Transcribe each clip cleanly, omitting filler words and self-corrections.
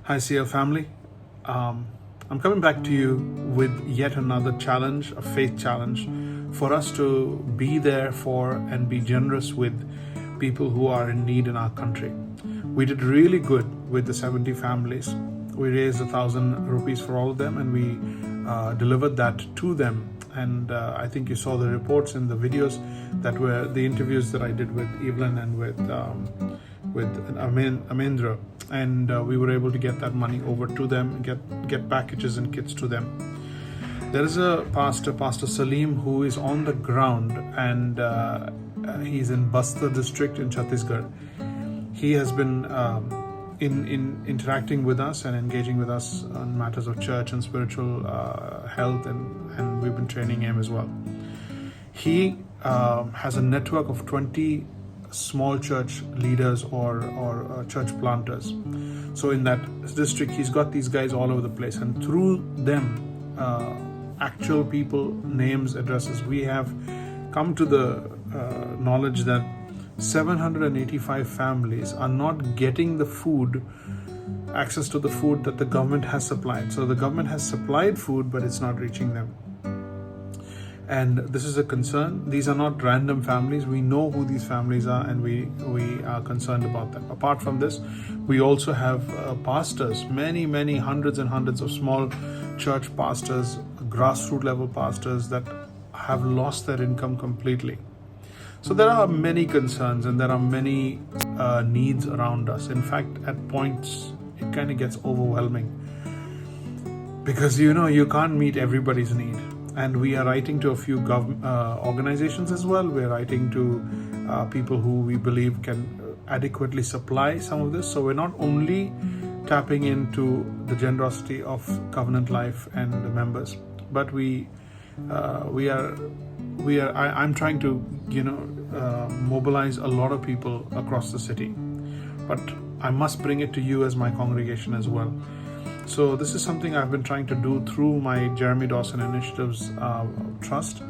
Hi, CL family. I'm coming back to you with yet another challenge, a faith challenge, for us to be there for and be generous with people who are in need in our country. We did really good with the 70 families. We raised 1,000 rupees for all of them, and we delivered that to them. And I think you saw the reports in the videos that were the interviews that I did with Evelyn and with Amendra, and we were able to get that money over to them, get packages and kits to them. There is a Pastor Salim, who is on the ground, and he's in Bastar district in Chattisgarh. He has been in interacting with us and engaging with us on matters of church and spiritual health, and we've been training him as well. He has a network of 20 small church leaders or church planters. So in that district, he's got these guys all over the place, and through them, actual people, names, addresses, we have come to the knowledge that 785 families are not getting the food, access to the food that the government has supplied. So the government has supplied food, but it's not reaching them. And this is a concern. These are not random families. We know who these families are, and we are concerned about them. Apart from this, we also have pastors, many hundreds and hundreds of small church pastors, grassroots level pastors that have lost their income completely. So there are many concerns, and there are many needs around us. In fact, at points, it kind of gets overwhelming, because you can't meet everybody's need. And we are writing to a few organizations as well. We're writing to people who we believe can adequately supply some of this. So we're not only tapping into the generosity of Covenant Life and the members, but I'm trying to mobilize a lot of people across the city. But I must bring it to you as my congregation as well. So this is something I've been trying to do through my Jeremy Dawson Initiatives Trust,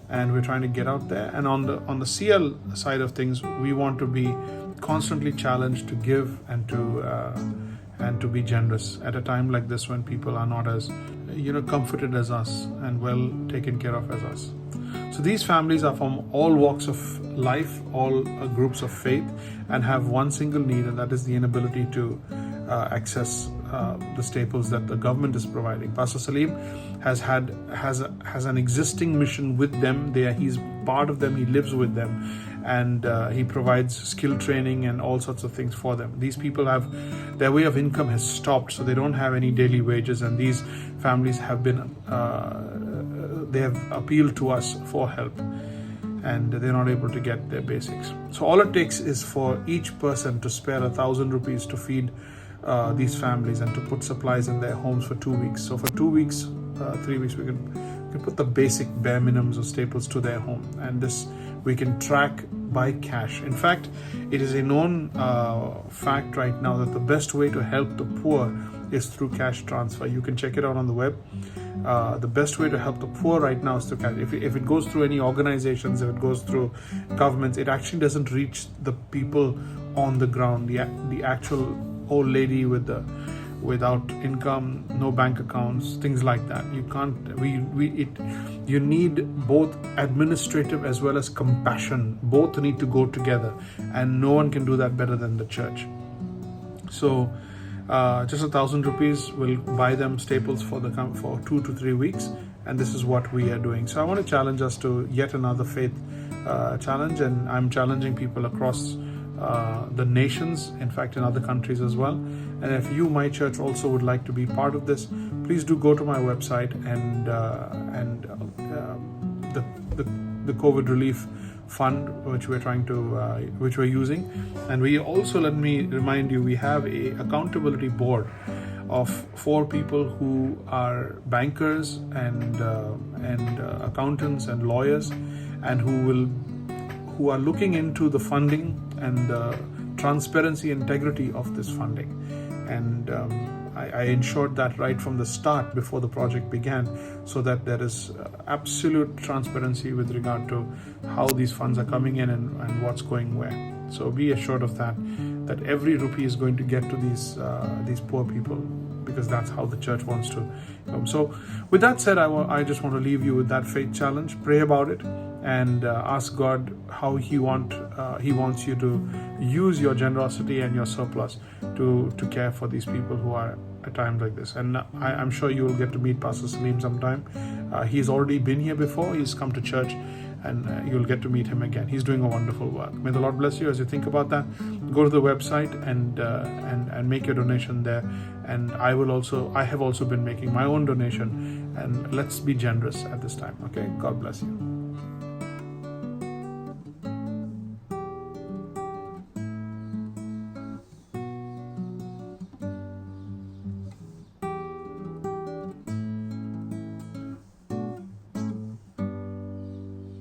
and we're trying to get out there. And on the CL side of things, we want to be constantly challenged to give and to be generous at a time like this, when people are not as comforted as us and well taken care of as us. So these families are from all walks of life, all groups of faith, and have one single need, and that is the inability to access the staples that the government is providing. Pastor Salim has an existing mission with them. He's part of them. He lives with them, and he provides skill training and all sorts of things for them. These people their way of income has stopped, so they don't have any daily wages, and these families have been they have appealed to us for help, and they're not able to get their basics. So all it takes is for each person to spare 1,000 rupees to feed these families and to put supplies in their homes for 2 weeks. So for 2 weeks, 3 weeks, we can put the basic bare minimums of staples to their home, and this we can track by cash. In fact, it is a known fact right now that the best way to help the poor is through cash transfer. You can check it out on the web. The best way to help the poor right now is through cash. If it goes through any organizations, if it goes through governments, it actually doesn't reach the people on the ground, the actual old lady without income, no bank accounts, things like that. You can't. You need both administrative as well as compassion. Both need to go together, and no one can do that better than the church. So just 1,000 rupees will buy them staples for 2 to 3 weeks, and this is what we are doing. So I want to challenge us to yet another faith challenge, and I'm challenging people across the nations, in fact in other countries as well. And if you, my church, also would like to be part of this, please do go to my website, and the COVID relief fund which we're using. And we also, let me remind you, we have a accountability board of 4 people who are bankers and accountants and lawyers, and who are looking into the funding and the transparency, integrity of this funding. And I ensured that right from the start, before the project began, so that there is absolute transparency with regard to how these funds are coming in and what's going where. So be assured of that. that every rupee is going to get to these poor people, because that's how the church wants to. So with that said, I just want to leave you with that faith challenge. Pray about it and ask God how He wants you to use your generosity and your surplus to care for these people who are at times like this. And I'm sure you will get to meet Pastor Salim sometime. He's already been here before. He's come to church, and you'll get to meet him again. He's doing a wonderful work. May the Lord bless you as you think about that. Go to the website and make your donation there. And I have also been making my own donation. And let's be generous at this time. Okay, God bless you.